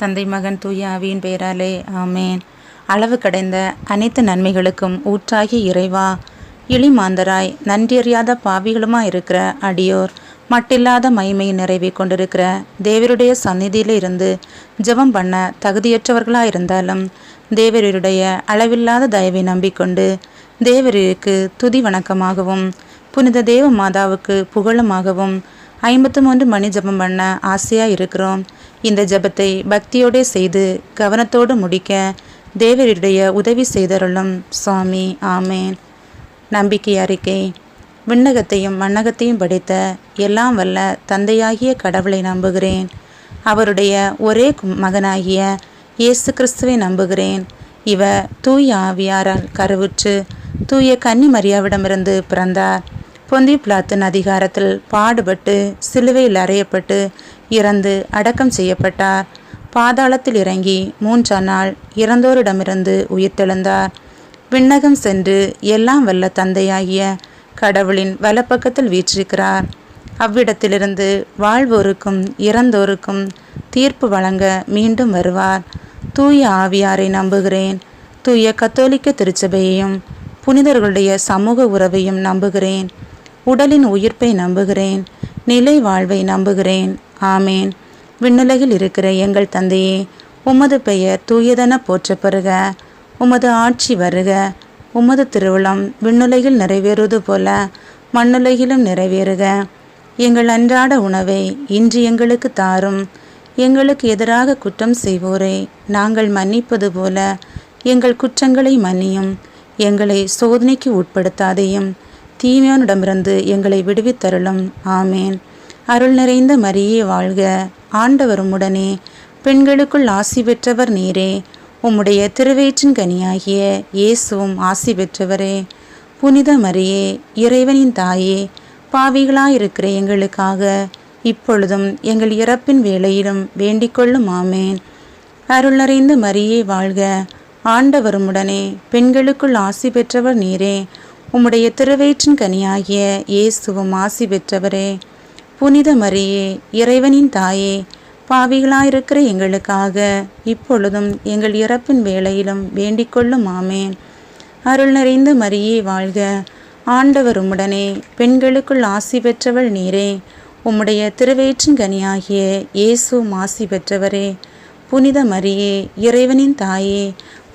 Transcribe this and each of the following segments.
தந்தை மகன் தூய ஆவியின் பெயராலே ஆமேன். அளவு கடைந்த அனைத்து நன்மைகளுக்கும் ஊற்றாகிய இறைவா, இளிமாந்தராய் நன்றியறியாத பாவிகளுமா இருக்கிற அடியோர் மட்டில்லாத மகிமையை நிறைவே கொண்டிருக்கிற தேவருடைய சந்நிதியில் இருந்து ஜெபம் பண்ண தகுதியற்றவர்களாயிருந்தாலும் தேவருடைய அளவில்லாத தயவை நம்பிக்கொண்டு தேவருக்கு துதி வணக்கமாகவும் புனித தேவ மாதாவுக்கு புகழுமாகவும் 53 மணி ஜெபம் பண்ண ஆசையாக இருக்கிறோம். இந்த ஜெபத்தை பக்தியோடு செய்து கவனத்தோடு முடிக்க தேவருடைய உதவி செய்தருளும் சுவாமி. ஆமேன். நம்பிக்கை அறிக்கை. விண்ணகத்தையும் மண்ணகத்தையும் படைத்த எல்லாம் வல்ல தந்தையாகிய கடவுளை நம்புகிறேன். அவருடைய ஒரே மகனாகிய இயேசு கிறிஸ்துவை நம்புகிறேன். இவர் தூய ஆவியாரால் கருவுற்று தூய கன்னி மரியாவிடமிருந்து பிறந்தார். பொந்தி பிலாத்தின் அதிகாரத்தில் பாடுபட்டு சிலுவையில் அறையப்பட்டு இறந்து அடக்கம் செய்யப்பட்டார். பாதாளத்தில் இறங்கி 3ஆம் நாள் இறந்தோரிடமிருந்து உயிர்த்தெழுந்தார். விண்ணகம் சென்று எல்லாம் வல்ல தந்தையாகிய கடவுளின் வலப்பக்கத்தில் வீற்றிருக்கிறார். அவ்விடத்திலிருந்து வாழ்வோருக்கும் இறந்தோருக்கும் தீர்ப்பு வழங்க மீண்டும் வருவார். தூய ஆவியாரை நம்புகிறேன். தூய கத்தோலிக்க திருச்சபையையும் புனிதர்களுடைய சமூக உறவையும் நம்புகிறேன். உடலின் உயிர்ப்பை நம்புகிறேன். நிலை வாழ்வை நம்புகிறேன். ஆமேன். விண்ணுலகில் இருக்கிற எங்கள் தந்தையே, உமது பெயர் தூயதென போற்றப்பெறுக. உமது ஆட்சி வருக. உமது திருவுளம் விண்ணுலகில் நிறைவேறுவது போல மண்ணுலகிலும் நிறைவேறுக. எங்கள் அன்றாட உணவை இன்று எங்களுக்கு தாரும். எங்களுக்கு எதிராக குற்றம் செய்வோரை நாங்கள் மன்னிப்பது போல எங்கள் குற்றங்களை மன்னியும். எங்களை சோதனைக்கு உட்படுத்தாதையும் தீமையோனிடமிருந்து எங்களை விடுவித்தருளும். ஆமேன். அருள் நிறைந்த மரியே வாழ்க. ஆண்டவர் உம்முடனே, பெண்களுக்குள் ஆசி பெற்றவர் நீரே. உம்முடைய திருவயிற்றின் கனியாகிய இயேசுவும் ஆசி பெற்றவரே. புனித மரியே, இறைவனின் தாயே, பாவிகளாயிருக்கிற எங்களுக்காக இப்பொழுதும் எங்கள் இறப்பின் வேளையிலும் வேண்டிக்கொள்ளும். ஆமேன். அருள் நிறைந்த மரியே வாழ்க. ஆண்டவர் உம்முடனே, பெண்களுக்குள் ஆசி பெற்றவர் நீரே. உம்முடைய திருவயிற்றின் கனியாகிய இயேசுவும் ஆசி பெற்றவரே. புனித மரியே, இறைவனின் தாயே, பாவிகளாயிருக்கிற எங்களுக்காக இப்பொழுதும் எங்கள் இறப்பின் வேளையிலும் வேண்டிக்கொள்ளும். ஆமேன். அருள் நிறைந்த மரியே வாழ்க. ஆண்டவர் உம்முடனே, பெண்களுக்குள் ஆசி பெற்றவள் நீரே. உம்முடைய திருவயிற்றின் கனியாகிய இயேசுவும் ஆசி பெற்றவரே. புனித மரியே, இறைவனின் தாயே,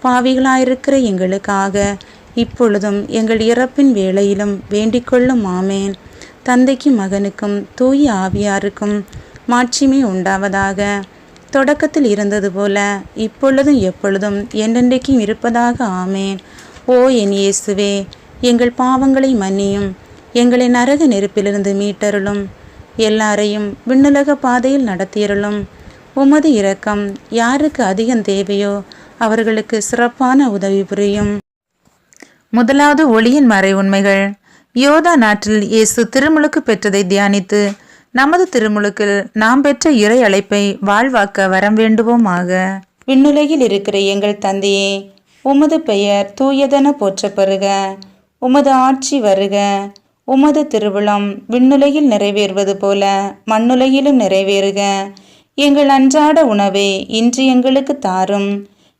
பாவிகளாயிருக்கிற எங்களுக்காக இப்பொழுதும் எங்கள் இறப்பின் வேளையிலும் வேண்டிக்கொள்ளும். ஆமேன். தந்தைக்கும் மகனுக்கும் தூய ஆவியாருக்கும் மாட்சிமை உண்டாவதாக. தொடக்கத்தில் இருந்தது போல இப்பொழுதும் எப்பொழுதும் என்றென்றைக்கும் இருப்பதாக. ஆமேன். ஓ என் இயேசுவே, எங்கள் பாவங்களை மன்னியும். எங்களை நரக நெருப்பிலிருந்து மீட்டருளும். எல்லாரையும் விண்ணுலக பாதையில் நடத்தியருளும். உமது இரக்கம் யாருக்கு அதிகம் தேவையோ அவர்களுக்கு சிறப்பான உதவி புரியும். முதலாவது ஒளியின் மறை உண்மைகள். யோதா நாட்டில் இயேசு திருமுழுக்கு பெற்றதை தியானித்து நமது திருமுழுக்கில் நாம் பெற்ற இறை அழைப்பை வாழ்வாக்க வரம் வேண்டுவோமாக. விண்ணுலகில் இருக்கிற எங்கள் தந்தையே, உமது பெயர் தூயதென போற்றப்பெறுக. உமது ஆட்சி வருக. உமது திருவுளம் விண்ணுலகில் நிறைவேறுவது போல மண்ணுலகிலும் நிறைவேறுக. எங்கள் அன்றாட உணவை இன்று எங்களுக்கு தாரும்.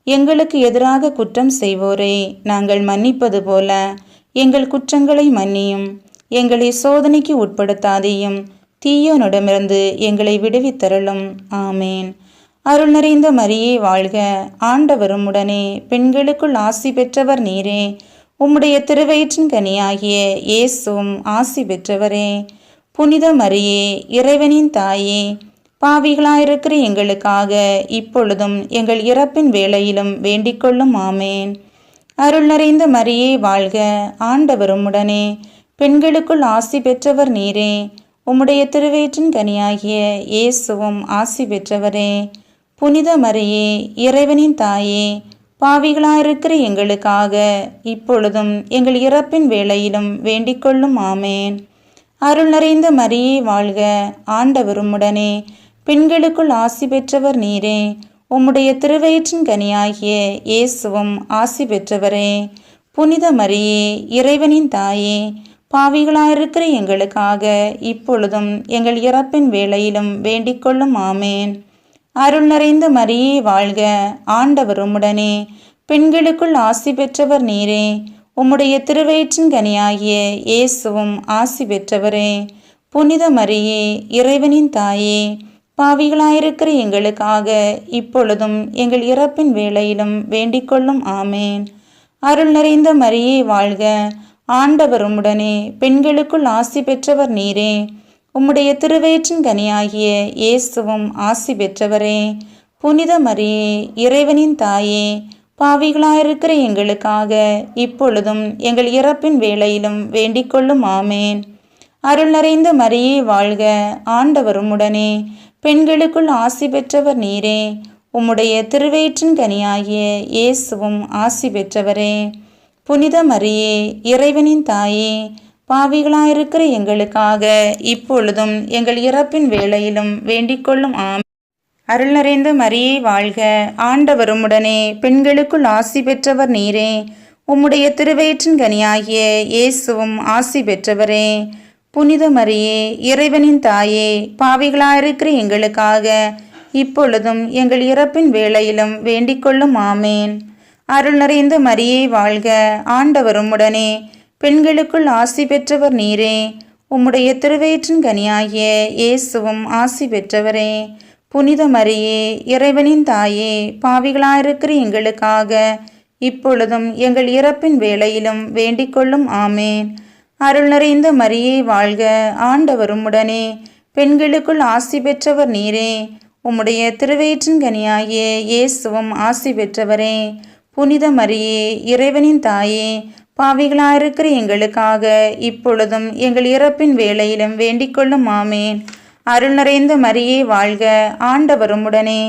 எங்களுக்கு எதிராக குற்றம் செய்வோரை நாங்கள் மன்னிப்பது போல எங்கள் குற்றங்களை மன்னியும். எங்களை சோதனைக்கு உட்படுத்தாதையும் தீயோனிடமிருந்து எங்களை விடுவித்தருளும். ஆமேன். அருள் நிறைந்த மரியே வாழ்க. ஆண்டவர் உம்முடனே, பெண்களுக்குள் ஆசி பெற்றவர் நீரே. உம்முடைய திருவயிற்றின் கனியாகிய இயேசுவும் ஆசி பெற்றவரே. புனித மரியே, இறைவனின் தாயே, பாவிகளாயிருக்கிற எங்களுக்காக இப்பொழுதும் எங்கள் இறப்பின் வேளையிலும் வேண்டிக்கொள்ளும். ஆமேன். அருள் நிறைந்த மரியே வாழ்க. ஆண்டவர் உம்முடனே, பெண்களுக்குள் ஆசி பெற்றவர் நீரே. உம்முடைய திருவயிற்றின் கனியாகிய இயேசுவும் ஆசி பெற்றவரே. புனித மரியே, இறைவனின் தாயே, பாவிகளாயிருக்கிற எங்களுக்காக இப்பொழுதும் எங்கள் இறப்பின் வேளையிலும் வேண்டிக்கொள்ளும். ஆமேன். அருள் நிறைந்த மரியே வாழ்க. ஆண்டவர் உம்முடனே, பெண்களுக்குள் ஆசி பெற்றவர் நீரே. உம்முடைய திருவயிற்றின் கனியாகிய இயேசுவும் ஆசி பெற்றவரே. புனித மரியே, இறைவனின் தாயே, பாவிகளாயிருக்கிற எங்களுக்காக இப்பொழுதும் எங்கள் இறப்பின் வேளையிலும் வேண்டிக்கொள்ளும். ஆமேன். அருள் நிறைந்த மரியே வாழ்க, ஆண்டவர் உம்முடனே, பெண்களுக்குள் ஆசி பெற்றவர் நீரே. உம்முடைய திருவயிற்றின் கனியாகிய இயேசுவும் ஆசி பெற்றவரே. புனித மரியே, இறைவனின் தாயே, பாவிகளாயிருக்கிற எங்களுக்காக இப்பொழுதும் எங்கள் இறப்பின் வேளையிலும் வேண்டிக்கொள்ளும். ஆமேன். அருள் நிறைந்த மரியே வாழ்க, ஆண்டவர் உம்முடனே, பெண்களுக்குள் ஆசி பெற்றவர் நீரே. உம்முடைய திருவயிற்றின் கனியாகிய இயேசுவும் ஆசி பெற்றவரே. புனித மரியே, இறைவனின் தாயே, பாவிகளாயிருக்கிற எங்களுக்காக இப்பொழுதும் எங்கள் இறப்பின் வேளையிலும் வேண்டிக்கொள்ளும். ஆமேன். அருள் நிறைந்த மரியே வாழ்க, ஆண்டவர் உம்முடனே, பெண்களுக்குள் ஆசி பெற்றவர் நீரே. உம்முடைய திருவயிற்றின் கனியாகிய இயேசுவும் ஆசி பெற்றவரே. புனித மரியே, இறைவனின் தாயே, பாவிகளாயிருக்கிற எங்களுக்காக இப்பொழுதும் எங்கள் இறப்பின் வேளையிலும் வேண்டிக்கொள்ளும். ஆமேன். அருள் நிறைந்த மரியே வாழ்க, ஆண்டவர் உம்முடனே, பெண்களுக்குள் ஆசி பெற்றவர் நீரே. உம்முடைய திருவயிற்றின் கனியாகிய இயேசுவும் ஆசி பெற்றவரே. புனித மரியே, இறைவனின் தாயே, பாவிகளாயிருக்கிற எங்களுக்காக இப்பொழுதும் எங்கள் இறப்பின் வேளையிலும் வேண்டிக்கொள்ளும். ஆமேன். அருள் நிறைந்த மரியே வாழ்க, ஆண்டவர் உம்முடனே, பெண்களுக்குள் ஆசி பெற்றவர் நீரே. உம்முடைய திருவயிற்றின் கனியாகிய இயேசுவும் ஆசி பெற்றவரே. புனித மரியே, இறைவனின் தாயே, பாவிகளாயிருக்கிற எங்களுக்காக இப்பொழுதும் எங்கள் இறப்பின் வேளையிலும் வேண்டிக்கொள்ளும். ஆமேன். அருள் நிறைந்த மரியே வாழ்க, ஆண்டவர் உம்முடனே, பெண்களுக்குள் ஆசி பெற்றவர் நீரே. உம்முடைய திருவயிற்றின் கனியாகிய இயேசுவும் ஆசி பெற்றவரே. புனித மரியே, இறைவனின் தாயே, பாவிகளாயிருக்கிற எங்களுக்காக இப்பொழுதும் எங்கள் இறப்பின் வேளையிலும் வேண்டிக்கொள்ளும். ஆமேன். அருள் நிறைந்த மரியே வாழ்க, ஆண்டவர் உம்முடனே,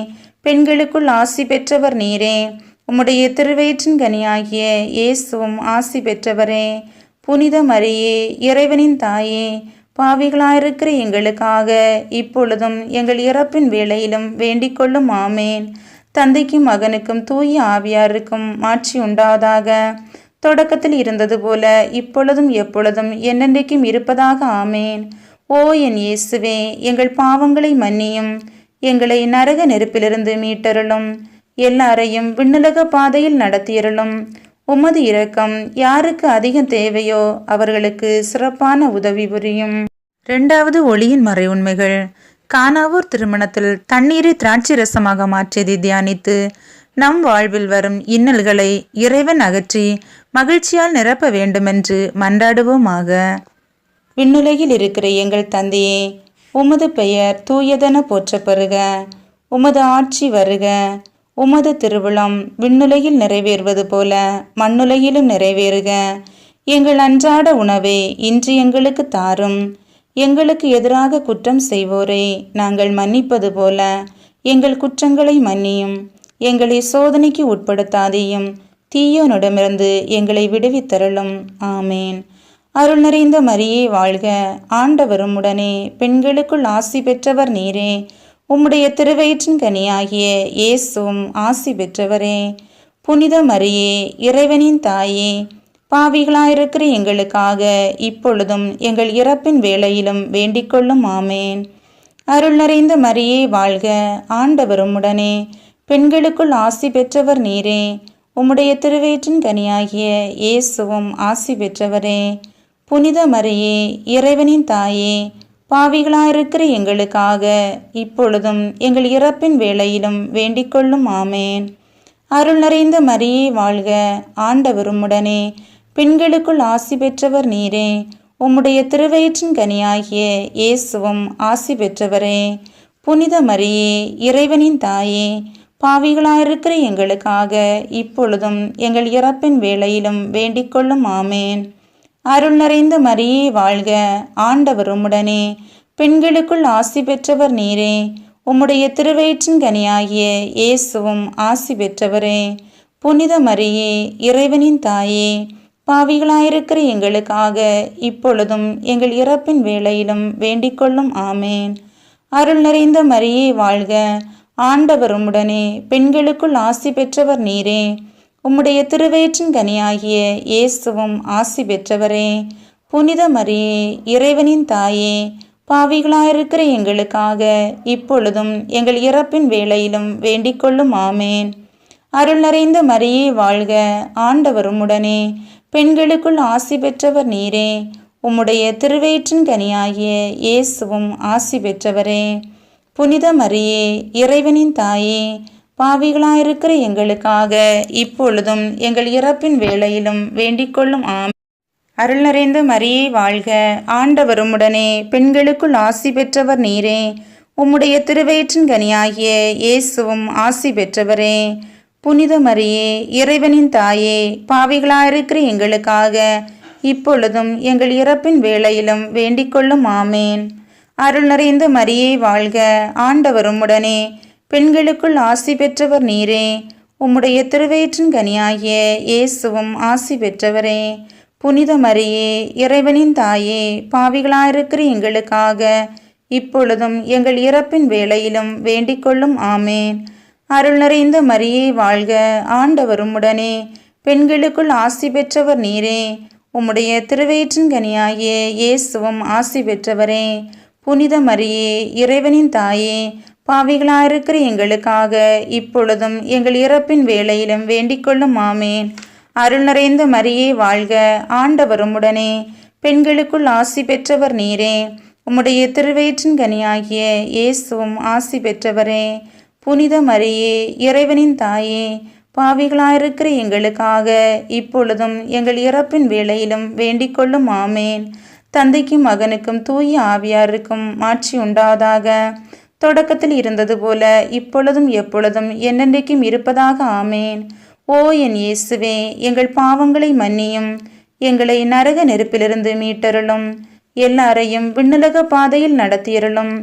பெண்களுக்குள் ஆசி பெற்றவர் நீரே. உம்முடைய திருவயிற்றின் கனியாகிய இயேசுவும் ஆசி பெற்றவரே. புனித மரியே, இறைவனின் தாயே, பாவிகளாயிருக்கிற எங்களுக்காக இப்பொழுதும் எங்கள் இறப்பின் வேளையிலும் வேண்டிக்கொள்ளும். ஆமேன். தந்தைக்கும் மகனுக்கும் தூய ஆவியாருக்கும் மாட்சி உண்டாவதாக. தொடக்கத்தில் இருந்தது போல இப்பொழுதும் எப்பொழுதும் என்னென்றைக்கும் இருப்பதாக. ஆமேன். ஓ என் இயேசுவே, எங்கள் பாவங்களை மன்னியும், எங்களை நரக நெருப்பிலிருந்து மீட்டருளும், எல்லாரையும் விண்ணுலக பாதையில் நடத்தியருளும். உமது இரக்கம் யாருக்கு அதிகம் தேவையோ அவர்களுக்கு சிறப்பான உதவி புரியும். 2வது ஒளியின் மறை உண்மைகள். கானாவூர் திருமணத்தில் தண்ணீரை திராட்சை ரசமாக மாற்றியதை தியானித்து நம் வாழ்வில் வரும் இன்னல்களை இறைவன் அகற்றி மகிழ்ச்சியால் நிரப்ப வேண்டுமென்று மன்றாடுவோமாக. விண்ணுலகில் இருக்கிற எங்கள் தந்தையே, உமது பெயர் தூயதென போற்றப்பெறுக. உமது ஆட்சி வருக. உமது திருவுளம் விண்ணுலகில் நிறைவேறுவது போல மண்ணுலகிலும் நிறைவேறுக. எங்கள் அன்றாட உணவை இன்று எங்களுக்கு தாரும். எங்களுக்கு எதிராக குற்றம் செய்வோரை நாங்கள் மன்னிப்பது போல எங்கள் குற்றங்களை மன்னியும். எங்களை சோதனைக்கு உட்படுத்தாதேயும், தீயோனிடமிருந்து எங்களை விடுவித்தருளும். ஆமேன். அருள் நிறைந்த மரியே வாழ்க, ஆண்டவர் உம்முடனே, பெண்களுக்குள் ஆசி பெற்றவர் நீரே. உம்முடைய திருவயிற்றின் கனியாகிய இயேசுவும் ஆசி பெற்றவரே. புனித மரியே, இறைவனின் தாயே, பாவிகளாயிருக்கிற எங்களுக்காக இப்பொழுதும் எங்கள் இறப்பின் வேளையிலும் வேண்டிக்கொள்ளும். ஆமேன். அருள் நிறைந்த மரியே வாழ்க, ஆண்டவர் உம்முடனே, பெண்களுக்குள் ஆசி பெற்றவர் நீரே. உம்முடைய திருவயிற்றின் கனியாகிய இயேசுவும் ஆசி பெற்றவரே. புனித மரியே, இறைவனின் தாயே, பாவிகளாயிருக்கிற எங்களுக்காக இப்பொழுதும் எங்கள் இறப்பின் வேளையிலும் வேண்டிக்கொள்ளும். ஆமேன். அருள் நிறைந்த மரியே வாழ்க, ஆண்டவர் உம்முடனே, பெண்களுக்குள் ஆசி பெற்றவர் நீரே. உம்முடைய திருவயிற்றின் கனியாகிய இயேசுவும் ஆசி பெற்றவரே. புனித மரியே, இறைவனின் தாயே, பாவிகளாயிருக்கிற எங்களுக்காக இப்பொழுதும் எங்கள் இறப்பின் வேளையிலும் வேண்டிக்கொள்ளும். ஆமேன். அருள் நிறைந்த மரியே வாழ்க, ஆண்டவர் உம்முடனே, பெண்களுக்குள் ஆசி பெற்றவர் நீரே. உம்முடைய திருவயிற்றின் கனியாகிய இயேசுவும் ஆசி பெற்றவரே. புனித மரியே, இறைவனின் தாயே, பாவிகளாயிருக்கிற எங்களுக்காக இப்பொழுதும் எங்கள் இறப்பின் வேளையிலும் வேண்டிக்கொள்ளும். ஆமேன். அருள் நிறைந்த மரியே வாழ்க, ஆண்டவர் உம்முடனே, பெண்களுக்குள் ஆசி பெற்றவர் நீரே. உம்முடைய திருவயிற்றின் கனியாகிய இயேசுவும் ஆசி பெற்றவரே. புனித மரியே, இறைவனின் தாயே, பாவிகளாயிருக்கிற எங்களுக்காக இப்பொழுதும் எங்கள் இறப்பின் வேளையிலும் வேண்டிக் கொள்ளும். ஆமேன். அருள் நிறைந்த மரியே வாழ்க, ஆண்டவர் உம்முடனே, பெண்களுக்குள் ஆசி பெற்றவர் நீரே. உம்முடைய திருவயிற்றின் கனியாகிய இயேசுவும் ஆசி பெற்றவரே. புனித மரியே, இறைவனின் தாயே, பாவிகளாயிருக்கிற எங்களுக்காக இப்பொழுதும் எங்கள் இறப்பின் வேளையிலும் வேண்டிக் கொள்ளும். ஆமேன். அருள் நிறைந்த மரியே வாழ்க, ஆண்டவர் உம்முடனே, பெண்களுக்குள் ஆசி பெற்றவர் நீரே. உம்முடைய திருவயிற்றின் கனியாகிய இயேசுவும் ஆசி பெற்றவரே. புனித மரியே, இறைவனின் தாயே, பாவிகளாயிருக்கிற எங்களுக்காக இப்பொழுதும் எங்கள் இறப்பின் வேளையிலும் வேண்டிக் கொள்ளும். ஆமேன். அருள் நிறைந்த மரியே வாழ்க, ஆண்டவர் உம்முடனே, பெண்களுக்குள் ஆசி பெற்றவர் நீரே. உம்முடைய திருவயிற்றின் கனியாகிய இயேசுவும் ஆசி பெற்றவரே. புனித மரியே, இறைவனின் தாயே, பாவிகளாயிருக்கிற எங்களுக்காக இப்பொழுதும் எங்கள் இறப்பின் வேளையிலும் வேண்டிக் கொள்ளும். ஆமேன். அருள் நிறைந்த மரியே வாழ்க, ஆண்டவர் உம்முடனே, பெண்களுக்குள் ஆசி பெற்றவர் நீரே. உம்முடைய திருவயிற்றின் கனியாகிய இயேசுவும் ஆசி பெற்றவரே. புனித மரியே, இறைவனின் தாயே, பாவிகளாயிருக்கிற எங்களுக்காக இப்பொழுதும் எங்கள் இறப்பின் வேளையிலும் வேண்டிக் கொள்ளும். ஆமேன். அருள் நிறைந்த மரியே வாழ்க, ஆண்டவர் உம்முடனே, பெண்களுக்குள் ஆசி பெற்றவர் நீரே. உம்முடைய திருவயிற்றின் கனியாகிய இயேசுவும் ஆசி பெற்றவரே. புனித மரியே, இறைவனின் தாயே, பாவிகளாயிருக்கிற எங்களுக்காக இப்பொழுதும் எங்கள் இறப்பின் வேளையிலும் வேண்டிக் கொள்ளும். ஆமேன். தந்தைக்கும் மகனுக்கும் தூய ஆவியாருக்கும் மாட்சி உண்டாவதாக. தொடக்கத்தில் இருந்தது போல இப்பொழுதும் எப்பொழுதும் என்னென்றைக்கும் இருப்பதாக. ஆமேன். ஓ என் இயேசுவே, எங்கள் பாவங்களை மன்னியும், எங்களை நரக நெருப்பிலிருந்து மீட்டருளும், எல்லாரையும் விண்ணுலக பாதையில் நடத்தியருளும்.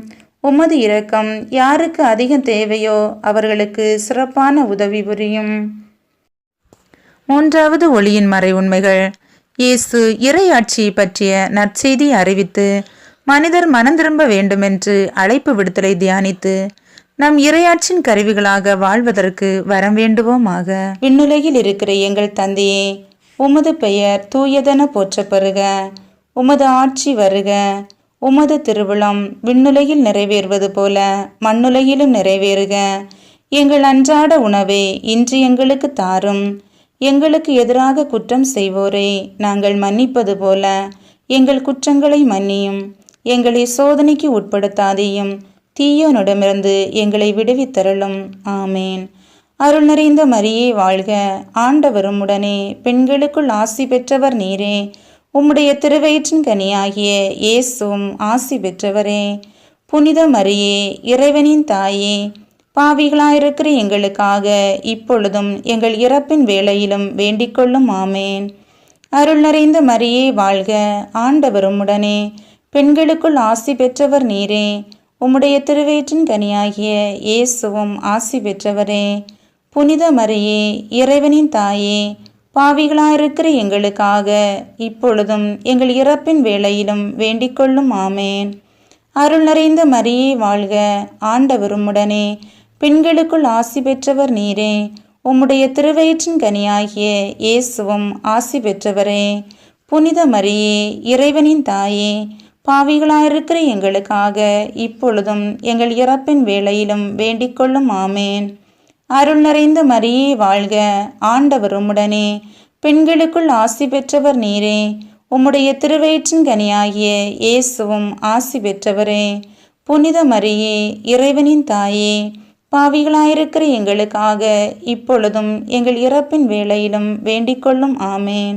உமது இரக்கம் யாருக்கு அதிகம் தேவையோ அவர்களுக்கு சிறப்பான உதவி புரியும். மூன்றாவது ஒளியின் மறை உண்மைகள். இயேசு இறையாட்சியை பற்றிய நற்செய்தி அறிவித்து மனிதர் மனந்திரும்ப வேண்டுமென்று அழைப்பு விடுத்தலை தியானித்து நம் இறையாட்சியின் கருவிகளாக வாழ்வதற்கு வரம் வேண்டுவோமாக. விண்ணுலகில் இருக்கிற எங்கள் தந்தையே, உமது பெயர் தூயதென போற்றப்பெறுக. உமது ஆட்சி வருக. உமது திருவுளம் விண்ணுலகில் நிறைவேறுவது போல மண்ணுலகிலும் நிறைவேறுக. எங்கள் அன்றாட உணவை இன்று எங்களுக்கு தாரும். எங்களுக்கு எதிராக குற்றம் செய்வோரை நாங்கள் மன்னிப்பது போல எங்கள் குற்றங்களை மன்னியும். எங்களை சோதனைக்கு உட்படுத்தாதேயும், தீயோனிடமிருந்து எங்களை விடுவித்தருளும். ஆமேன். அருள் நிறைந்த மரியே வாழ்க, ஆண்டவர் உம்முடனே, பெண்களுக்குள் ஆசி பெற்றவர் நீரே. உம்முடைய திருவயிற்றின் கனியாகிய இயேசுவும் ஆசி பெற்றவரே. புனித மரியே, இறைவனின் தாயே, பாவிகளாயிருக்கிற எங்களுக்காக இப்பொழுதும் எங்கள் இறப்பின் வேளையிலும் வேண்டிக் கொள்ளும். ஆமேன். அருள் நிறைந்த மரியே வாழ்க, ஆண்டவர் உம்முடனே, பெண்களுக்குள் ஆசி பெற்றவர் நீரே. உம்முடைய திருவயிற்றின் கனியாகிய இயேசுவும் ஆசி பெற்றவரே. புனித மரியே, இறைவனின் தாயே, பாவிகளாயிருக்கிற எங்களுக்காக இப்பொழுதும் எங்கள் இறப்பின் வேளையிலும் வேண்டிக் கொள்ளும். ஆமேன். அருள் நிறைந்த மரியே வாழ்க, ஆண்டவர் உம்முடனே, பெண்களுக்குள் ஆசி பெற்றவர் நீரே. உம்முடைய திருவயிற்றின் கனியாகிய இயேசுவும் ஆசி பெற்றவரே. புனித மரியே, இறைவனின் தாயே, பாவிகளாயிருக்கிற எங்களுக்காக இப்பொழுதும் எங்கள் இறப்பின் வேளையிலும் வேண்டிக் கொள்ளும். ஆமேன். அருள் நிறைந்த மரியே வாழ்க, ஆண்டவர் உம்முடனே, பெண்களுக்குள் ஆசி பெற்றவர் நீரே. உம்முடைய திருவயிற்றின் கனியாகிய இயேசுவும் ஆசி பெற்றவரே. புனித மரியே, இறைவனின் தாயே, பாவிகளாயிருக்கிற எங்களுக்காக இப்பொழுதும் எங்கள் இறப்பின் வேளையிலும் வேண்டிக் கொள்ளும். ஆமேன்.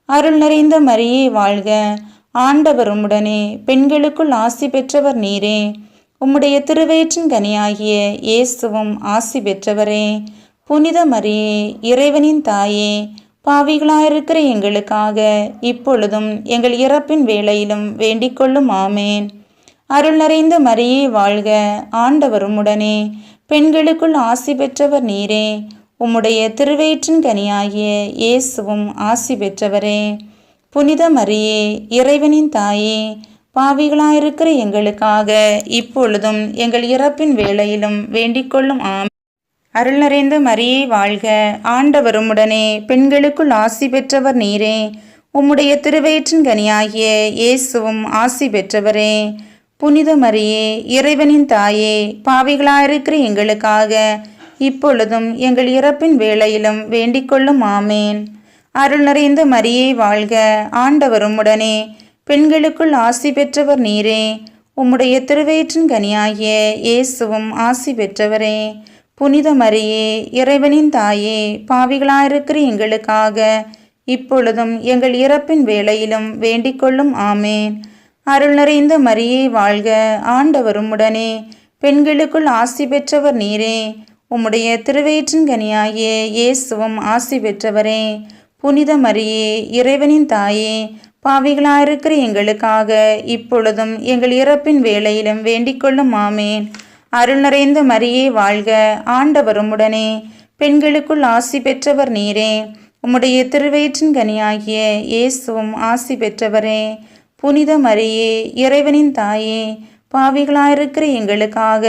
அருள் நிறைந்த மரியே வாழ்க, ஆண்டவர் உம்முடனே, பெண்களுக்குள் ஆசி பெற்றவர் நீரே. உம்முடைய திருவயிற்றின் கனியாகிய இயேசுவும் ஆசி பெற்றவரே. புனித மரியே, இறைவனின் தாயே, பாவிகளாயிருக்கிற எங்களுக்காக இப்பொழுதும் எங்கள் இறப்பின் வேளையிலும் வேண்டிக் கொள்ளும். ஆமேன். அருள் நிறைந்த மரியே வாழ்க, ஆண்டவர் உம்முடனே, பெண்களுக்குள் ஆசி பெற்றவர் நீரே. உம்முடைய திருவயிற்றின் கனியாகிய இயேசுவும் ஆசி பெற்றவரே. புனித மரியே, இறைவனின் தாயே, பாவிகளாயிருக்கிற எங்களுக்காக இப்பொழுதும் எங்கள் இறப்பின் வேளையிலும் வேண்டிக் கொள்ளும். ஆமேன். அருள் நிறைந்த மரியே வாழ்க, ஆண்டவர் உம்முடனே, பெண்களுக்குள் ஆசி பெற்றவர் நீரே. உம்முடைய திருவயிற்றின் கனியாகிய இயேசுவும் ஆசி பெற்றவரே. புனித மரியே இறைவனின் தாயே, பாவிகளாயிருக்கிற எங்களுக்காக இப்பொழுதும் எங்கள் இறப்பின் வேளையிலும் வேண்டிக்கொள்ளும் ஆமேன். அருள் நிறைந்த மரியே வாழ்க, ஆண்டவர் உம்முடனே, பெண்களுக்குள் ஆசி பெற்றவர் நீரே. உம்முடைய திருவயிற்றின் கனியாகிய இயேசுவும் ஆசி பெற்றவரே. புனித மரியே இறைவனின் தாயே, பாவிகளாயிருக்கிற எங்களுக்காக இப்பொழுதும் எங்கள் இறப்பின் வேளையிலும் வேண்டிக்கொள்ளும் ஆமேன். அருள் நிறைந்த மரியே வாழ்க, ஆண்டவர் உம்முடனே, பெண்களுக்குள் ஆசி பெற்றவர் நீரே. உம்முடைய திருவயிற்றின் கனியாகிய இயேசுவும் ஆசி பெற்றவரே. புனித மரியே இறைவனின் தாயே, பாவிகளாயிருக்கிற எங்களுக்காக இப்பொழுதும் எங்கள் இறப்பின் வேளையிலும் வேண்டிக்கொள்ளும் ஆமேன். அருள் நிறைந்த மரியே வாழ்க, ஆண்டவர் உம்முடனே, பெண்களுக்குள் ஆசி பெற்றவர் நீரே. உம்முடைய திருவயிற்றின் கனியாகிய இயேசுவும் ஆசி பெற்றவரே. புனித மரியே இறைவனின் தாயே, பாவிகளாயிருக்கிற எங்களுக்காக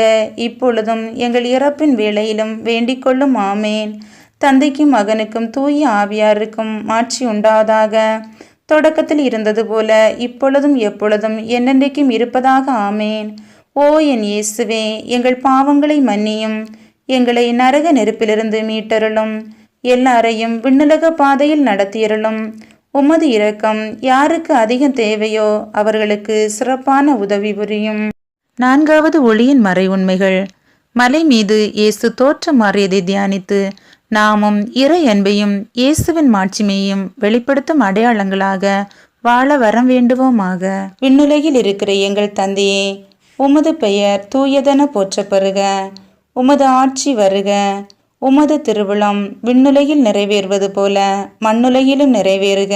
இப்பொழுதும் எங்கள் இறப்பின் வேளையிலும் வேண்டிக்கொள்ளும் ஆமேன். தந்தைக்கும் மகனுக்கும் தூய ஆவியாருக்கும் மாட்சி உண்டாதாக. தொடக்கத்தில் இருந்தது போல இப்பொழுதும் எப்பொழுதும் என்னென்றைக்கும் இருப்பதாக ஆமேன். ஓ என் இயேசுவே, எங்கள் பாவங்களை மன்னியும், எங்களை நரக நெருப்பிலிருந்து மீட்டருளும், எல்லாரையும் விண்ணுலக பாதையில் நடத்தியருளும். உமது இரக்கம் யாருக்கு அதிகம் தேவையோ அவர்களுக்கு சிறப்பான உதவி புரியும். 4வது ஒளியின் மறை உண்மைகள். மலை மீது இயேசு தோற்றம் மாறியதை தியானித்து நாமும் இறை அன்பையும் இயேசுவின் மாட்சிமையும் வெளிப்படுத்தும் அடையாளங்களாக வாழ வரம் வேண்டுவோமாக. விண்ணுலகில் இருக்கிற எங்கள் தந்தையே, உமது பெயர் தூயதென போற்றப்பெறுக. உமது ஆட்சி வருக. உமது திருவுளம் விண்ணுலகில் நிறைவேறுவது போல மண்ணுலகிலும் நிறைவேறுக.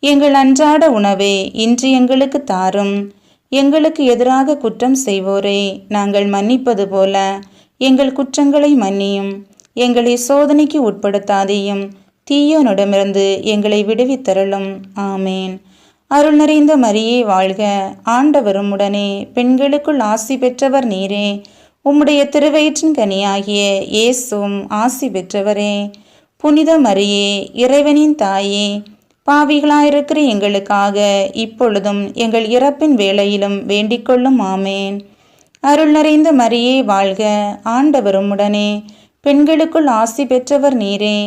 எங்கள் அன்றாட உணவை இன்று எங்களுக்கு தாரும். எங்களுக்கு எதிராக குற்றம் செய்வோரை நாங்கள் மன்னிப்பது போல எங்கள் குற்றங்களை மன்னியும். எங்களை சோதனைக்கு உட்படுத்தாதேயும், தீயோனிடமிருந்து எங்களை விடுவித்தருளும். ஆமேன். அருள் நிறைந்த மரியே வாழ்க, ஆண்டவர் உம்முடனே, பெண்களுக்குள் ஆசி பெற்றவர் நீரே. உம்முடைய திருவயிற்றின் கனியாகிய இயேசுவும் ஆசி பெற்றவரே. புனித மரியே இறைவனின் தாயே, பாவிகளாயிருக்கிற எங்களுக்காக இப்பொழுதும் எங்கள் இறப்பின் வேளையிலும் வேண்டிக்கொள்ளும் ஆமேன். அருள் நிறைந்த மரியே வாழ்க, ஆண்டவர் உம்முடனே, பெண்களுக்குள் ஆசி பெற்றவர் நீரே.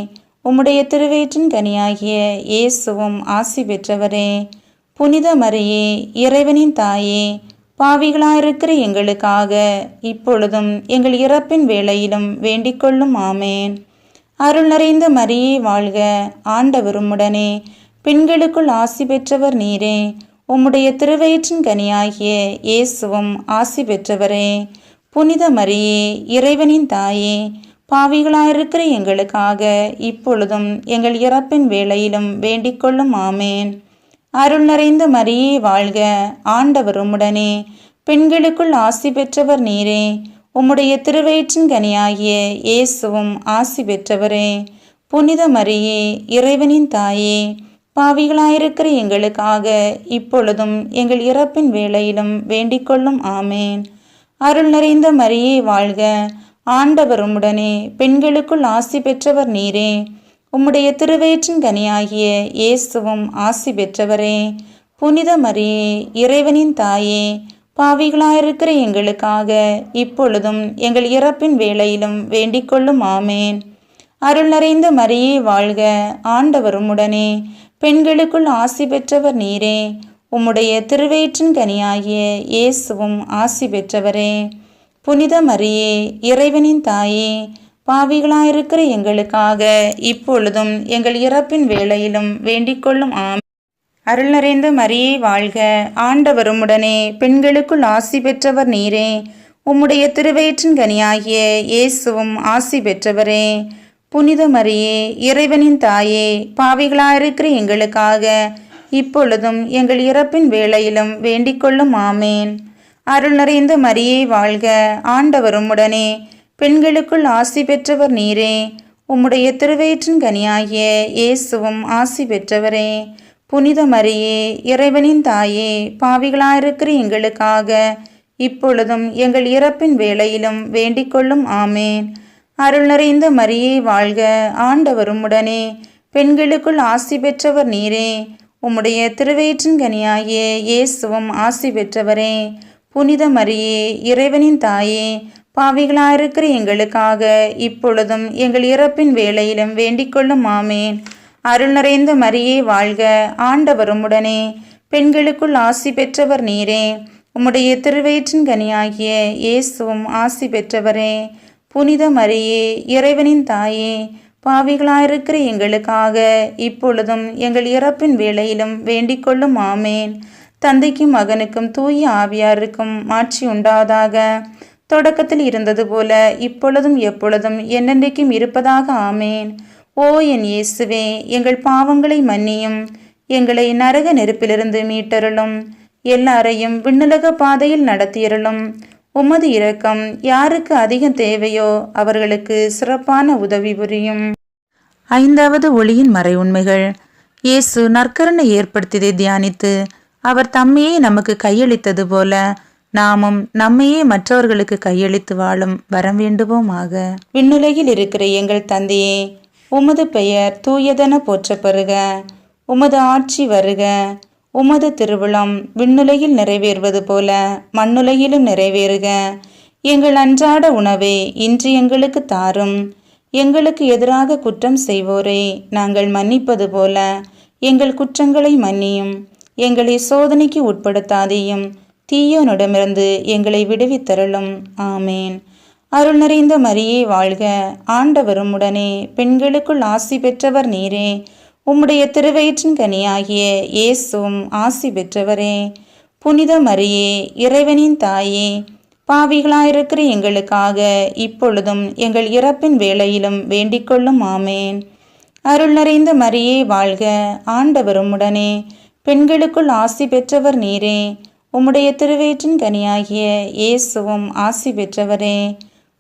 உம்முடைய திருவயிற்றின் கனியாகிய இயேசுவும் ஆசி பெற்றவரே. புனித மரியே இறைவனின் தாயே, பாவிகளாயிருக்கிற எங்களுக்காக இப்பொழுதும் எங்கள் இறப்பின் வேளையிலும் வேண்டிக்கொள்ளும் ஆமேன். அருள் நிறைந்த மரியே வாழ்க, ஆண்டவர் உம்முடனே, பெண்களுக்குள் ஆசி பெற்றவர் நீரே. உம்முடைய திருவயிற்றின் கனியாகிய இயேசுவும் ஆசி பெற்றவரே. புனித மரியே இறைவனின் தாயே, பாவிகளாயிருக்கிற எங்களுக்காக இப்பொழுதும் எங்கள் இறப்பின் வேளையிலும் வேண்டிக்கொள்ளும் ஆமேன். அருள் நிறைந்த மரியே வாழ்க, ஆண்டவர் உம்முடனே, பெண்களுக்குள் ஆசி பெற்றவர் நீரே. உம்முடைய திருவயிற்றின் கனியாகிய இயேசுவும் ஆசி பெற்றவரே. புனித மரியே இறைவனின் தாயே, பாவிகளாயிருக்கிற எங்களுக்காக இப்பொழுதும் எங்கள் இறப்பின் வேளையிலும் வேண்டிக்கொள்ளும் ஆமேன். அருள் நிறைந்த மரியே வாழ்க, ஆண்டவர் உம்முடனே, பெண்களுக்குள் ஆசி பெற்றவர் நீரே. உம்முடைய திருவயிற்றின் கனியாகிய இயேசுவும் ஆசி பெற்றவரே. புனித மரியே இறைவனின் தாயே, பாவிகளாயிருக்கிற எங்களுக்காக இப்பொழுதும் எங்கள் இறப்பின் வேளையிலும் வேண்டிக்கொள்ளும் ஆமேன். அருள் நிறைந்த மரியே வாழ்க, ஆண்டவர் உம்முடனே, பெண்களுக்குள் ஆசி பெற்றவர் நீரே. உம்முடைய திருவயிற்றின் கனியாகிய இயேசுவும் ஆசி பெற்றவரே. புனித மரியே இறைவனின் தாயே, பாவிகளாயிருக்கிற எங்களுக்காக இப்பொழுதும் எங்கள் இறப்பின் வேளையிலும் வேண்டிக்கொள்ளும் ஆமேன். அருள் நிறைந்த மரியே வாழ்க, ஆண்டவர் உம்முடனே, பெண்களுக்குள் ஆசி பெற்றவர் நீரே. உம்முடைய திருவயிற்றின் கனியாகிய இயேசுவும் ஆசி பெற்றவரே. புனித மரியே இறைவனின் தாயே, பாவிகளாயிருக்கிற எங்களுக்காக இப்பொழுதும் எங்கள் இறப்பின் வேளையிலும் வேண்டிக்கொள்ளும் ஆமேன். அருள் நிறைந்த மரியே வாழ்க, ஆண்டவர் உம்முடனே, பெண்களுக்குள் ஆசி பெற்றவர் நீரே. உம்முடைய திருவயிற்றின் கனியாகிய இயேசுவும் ஆசி பெற்றவரே. புனித மரியே இறைவனின் தாயே, பாவிகளாயிருக்கிற எங்களுக்காக இப்பொழுதும் எங்கள் இறப்பின் வேளையிலும் வேண்டிக்கொள்ளும் ஆமேன். அருள் நிறைந்த மரியே வாழ்க, ஆண்டவர் உம்முடனே, பெண்களுக்குள் ஆசி பெற்றவர் நீரே. உம்முடைய திருவயிற்றின் கனியாகிய இயேசுவும் ஆசி பெற்றவரே. புனித மரியே இறைவனின் தாயே, பாவிகளாயிருக்கிற எங்களுக்காக இப்பொழுதும் எங்கள் இறப்பின் வேளையிலும் வேண்டிக்கொள்ளும் ஆமேன். அருள் நிறைந்த மரியே வாழ்க, ஆண்டவர் உம்முடனே, பெண்களுக்குள் ஆசி பெற்றவர் நீரே. உம்முடைய திருவயிற்றின் கனியாகிய இயேசுவும் ஆசி பெற்றவரே. புனித மரியே இறைவனின் தாயே, பாவிகளாயிருக்கிற எங்களுக்காக இப்பொழுதும் எங்கள் இறப்பின் வேளையிலும் வேண்டிக்கொள்ளும் ஆமேன். தந்தைக்கும் மகனுக்கும் தூய ஆவியாருக்கும் மாட்சி உண்டாவதாக. தொடக்கத்தில் இருந்தது போல இப்பொழுதும் எப்பொழுதும் என்னென்றைக்கும் இருப்பதாக ஆமேன். ஓ என் இயேசுவே, எங்கள் பாவங்களை மன்னியும், எங்களை நரக நெருப்பிலிருந்து மீட்டருளும், எல்லாரையும் விண்ணுலக பாதையில் நடத்தியருளும். உமது இரக்கம் யாருக்கு அதிகம் தேவையோ அவர்களுக்கு சிறப்பான உதவி புரியும். ஐந்தாவது ஒளியின் மறை உண்மைகள். இயேசு நற்கருணை ஏற்படுத்தியதை தியானித்து அவர் தம்மையே நமக்கு கையளித்தது போல நாமும் நம்மையே மற்றவர்களுக்கு கையளித்து வாழும் வரம் வேண்டுவோமாக. விண்ணுலகில் இருக்கிற எங்கள் தந்தையே, உமது பெயர் தூயதென போற்றப்பெறுக. உமது ஆட்சி வருக. உமது திருவுளம் விண்ணுலகில் நிறைவேறுவது போல மண்ணுலகிலும் நிறைவேறுக. எங்கள் அன்றாட உணவை இன்று எங்களுக்கு தாரும். எங்களுக்கு எதிராக குற்றம் செய்வோரை நாங்கள் மன்னிப்பது போல எங்கள் குற்றங்களை மன்னியும். எங்களை சோதனைக்கு உட்படுத்தாதேயும், தீயோனிடமிருந்து எங்களை விடுவித்தருளும். ஆமேன். அருள் நிறைந்த மரியே வாழ்க, ஆண்டவர் உம்முடனே, பெண்களுக்குள் ஆசி பெற்றவர் நீரே. உம்முடைய திருவயிற்றின் கனியாகிய இயேசுவும் ஆசி பெற்றவரே. புனித மரியே இறைவனின் தாயே, பாவிகளாயிருக்கிற எங்களுக்காக இப்பொழுதும் எங்கள் இறப்பின் வேளையிலும் வேண்டிக்கொள்ளும். ஆமேன். அருள் நிறைந்த மரியே வாழ்க, ஆண்டவர் உம்முடனே, பெண்களுக்குள் ஆசி பெற்றவர் நீரே. உம்முடைய திருவயிற்றின் கனியாகிய இயேசுவும் ஆசி பெற்றவரே.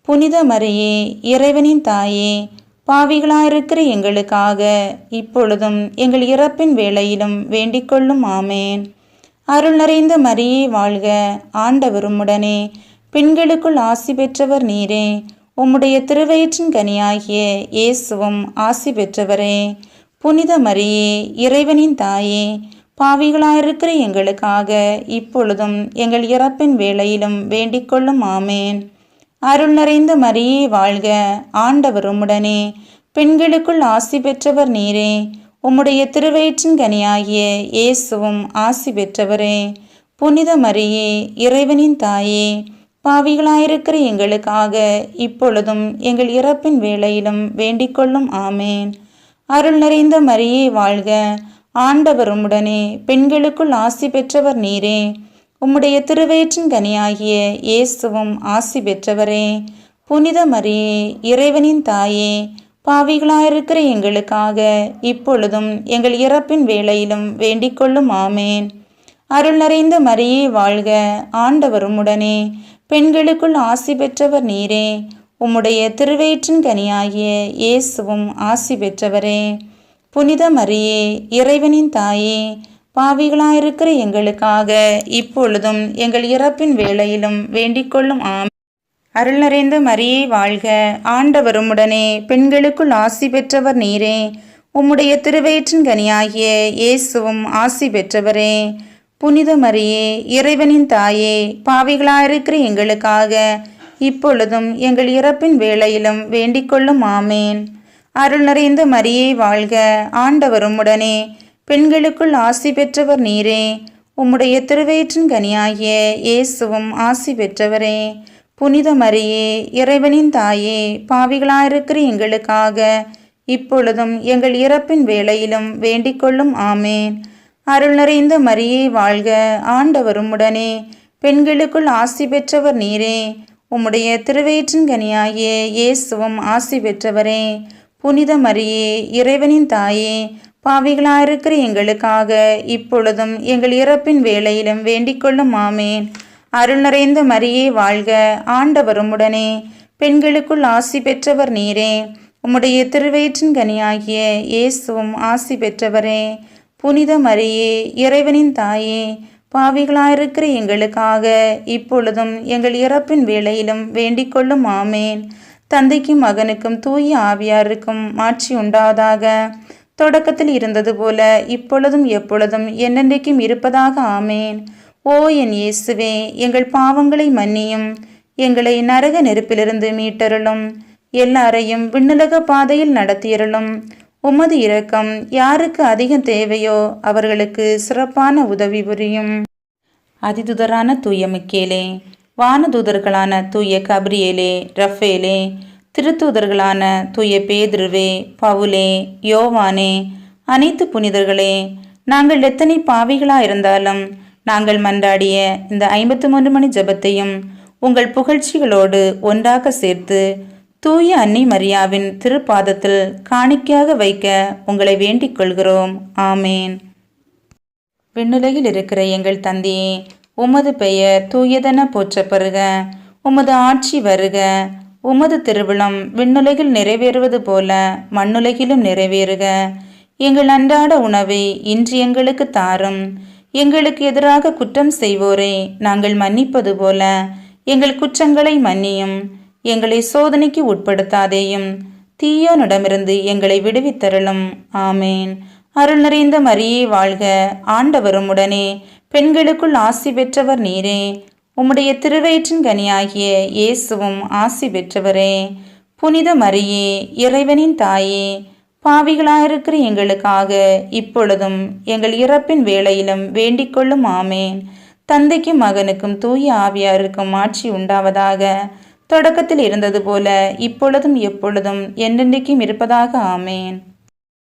புனித மரியே இறைவனின் தாயே, பாவிகளாயிருக்கிற எங்களுக்காக இப்பொழுதும் எங்கள் இறப்பின் வேளையிலும் வேண்டிக்கொள்ளும். ஆமேன். அருள் நிறைந்த மரியே வாழ்க, ஆண்டவர் உம்முடனே, பெண்களுக்குள் ஆசி பெற்றவர் நீரே. உம்முடைய திருவயிற்றின் கனியாகிய இயேசுவும் ஆசி பெற்றவரே. புனித மரியே இறைவனின் தாயே, பாவிகளாயிருக்கிற எங்களுக்காக இப்பொழுதும் எங்கள் இறப்பின் வேளையிலும் வேண்டிக்கொள்ளும். ஆமேன். அருள் நிறைந்த மரியே வாழ்க, ஆண்டவர் உம்முடனே, பெண்களுக்குள் ஆசி பெற்றவர் நீரே. உம்முடைய திருவயிற்றின் கனியாகிய இயேசுவும் ஆசி பெற்றவரே. புனித மரியே இறைவனின் தாயே, பாவிகளாயிருக்கிற எங்களுக்காக இப்பொழுதும் எங்கள் இறப்பின் வேளையிலும் வேண்டிக்கொள்ளும். ஆமேன். அருள் நிறைந்த மரியே வாழ்க, ஆண்டவர் உம்முடனே, பெண்களுக்குள் ஆசி பெற்றவர் நீரே. உம்முடைய திருவயிற்றின் கனியாகிய இயேசுவும் ஆசி பெற்றவரே. புனித மரியே இறைவனின் தாயே, பாவிகளாயிருக்கிற எங்களுக்காக இப்பொழுதும் எங்கள் இறப்பின் வேளையிலும் வேண்டிக்கொள்ளும். ஆமேன். அருள் நிறைந்த மரியே வாழ்க, ஆண்டவர் உம்முடனே, பெண்களுக்குள் ஆசி பெற்றவர் நீரே. உம்முடைய திருவயிற்றின் கனியாகிய இயேசுவும் ஆசி பெற்றவரே. புனித மரியே இறைவனின் தாயே, பாவிகளாயிருக்கிற எங்களுக்காக இப்பொழுதும் எங்கள் இறப்பின் வேளையிலும் வேண்டிக்கொள்ளும். ஆமேன். அருள் நிறைந்த மரியே வாழ்க, ஆண்டவர் உம்முடனே, பெண்களுக்குள் ஆசி பெற்றவர் நீரே. உம்முடைய திருவயிற்றின் கனியாகிய இயேசுவும் ஆசி பெற்றவரே. புனித மரியே இறைவனின் தாயே, பாவிகளாயிருக்கிற எங்களுக்காக இப்பொழுதும் எங்கள் இறப்பின் வேளையிலும் வேண்டிக்கொள்ளும். ஆமேன். அருள் நிறைந்த மரியே வாழ்க, ஆண்டவர் உம்முடனே, பெண்களுக்குள் ஆசி பெற்றவர் நீரே. உம்முடைய திருவயிற்றின் கனியாகிய இயேசுவும் ஆசி பெற்றவரே. புனித மரியே இறைவனின் தாயே, பாவிகளாயிருக்கிற எங்களுக்காக இப்பொழுதும் எங்கள் இறப்பின் வேளையிலும் வேண்டிக்கொள்ளும். ஆமேன். அருள் நிறைந்த மரியே வாழ்க, ஆண்டவர் உம்முடனே, பெண்களுக்குள் ஆசி பெற்றவர் நீரே. உம்முடைய திருவயிற்றின் கனியாகிய இயேசுவும் ஆசி பெற்றவரே. புனித மரியே இறைவனின் தாயே, பாவிகளாயிருக்கிற எங்களுக்காக இப்பொழுதும் எங்கள் இறப்பின் வேளையிலும் வேண்டிக்கொள்ளும். ஆமேன். அருள் நிறைந்த மரியே வாழ்க, ஆண்டவர் உம்முடனே, பெண்களுக்குள் ஆசி பெற்றவர் நீரே. உம்முடைய திருவயிற்றின் கனியாகிய இயேசுவும் ஆசி பெற்றவரே. புனித மரியே இறைவனின் தாயே, பாவிகளாயிருக்கிற எங்களுக்காக இப்பொழுதும் எங்கள் இறப்பின் வேளையிலும் வேண்டிக்கொள்ளும். ஆமேன். தந்தைக்கும் மகனுக்கும் தூய ஆவியாருக்கும் மாட்சி உண்டாவதாக. தொடக்கத்தில் இருந்தது போல இப்பொழுதும் எப்பொழுதும் என்னென்றைக்கும் இருப்பதாக. ஆமேன். ஓ என் இயேசுவே, எங்கள் பாவங்களை மன்னியும், எங்களை நரக நெருப்பிலிருந்து மீட்டருளும், எல்லாரையும் விண்ணுலக பாதையில் நடத்தியருளும். உமது இரக்கம் யாருக்கு அதிகம் தேவையோ அவர்களுக்கு சிறப்பான உதவி புரியும். அதிதுதரான தூய மிக்கேலே, வானதூதர்களான தூய கப்ரியேலே, ரஃபேலே, திருத்தூதர்களான தூய பேதுருவே, பவுலே, யோவானே, அனைத்து புனிதர்களே, நாங்கள் எத்தனை பாவிகளாயிருந்தாலும் நாங்கள் மன்றாடிய இந்த 53 மணி ஜெபத்தையும் உங்கள் புகழ்ச்சிகளோடு ஒன்றாக சேர்த்து தூய அன்னை மரியாவின் திருப்பாதத்தில் காணிக்கையாக வைக்க உங்களை வேண்டிக் கொள்கிறோம். ஆமேன். விண்ணுலகில் இருக்கிற எங்கள் தந்தையே, உமது பெயர் தூயதென போற்றப்பெறுக. உமது ஆட்சி வருக. உமது திருவிழம் விண்ணுலகில் நிறைவேறுவது போல மண்ணுலகிலும் நிறைவேறுக. எங்கள் அன்றாட உணவை இன்று எங்களுக்கு தாரும். எங்களுக்கு எதிராக குற்றம் செய்வோரை நாங்கள் மன்னிப்பது போல எங்கள் குற்றங்களை மன்னியும். எங்களை சோதனைக்கு உட்படுத்தாதேயும், தீயோனிடமிருந்து எங்களை விடுவித்தருளும். ஆமேன். அருள் நிறைந்த மரியே வாழ்க, ஆண்டவரும் உடனே, பெண்களுக்குள் ஆசி பெற்றவர் நீரே. உம்முடைய திருவயிற்றின் கனியாகிய இயேசுவும் ஆசி பெற்றவரே. புனித மரியே, இறைவனின் தாயே, பாவிகளாயிருக்கிற எங்களுக்காக இப்பொழுதும் எங்கள் இறப்பின் வேளையிலும் வேண்டிக் கொள்ளும். ஆமேன். தந்தைக்கும் மகனுக்கும் தூய ஆவியாருக்கும் ஆட்சி உண்டாவதாக. தொடக்கத்தில் இருந்தது போல இப்பொழுதும் எப்பொழுதும் என்றென்றைக்கும் இருப்பதாக. ஆமேன்.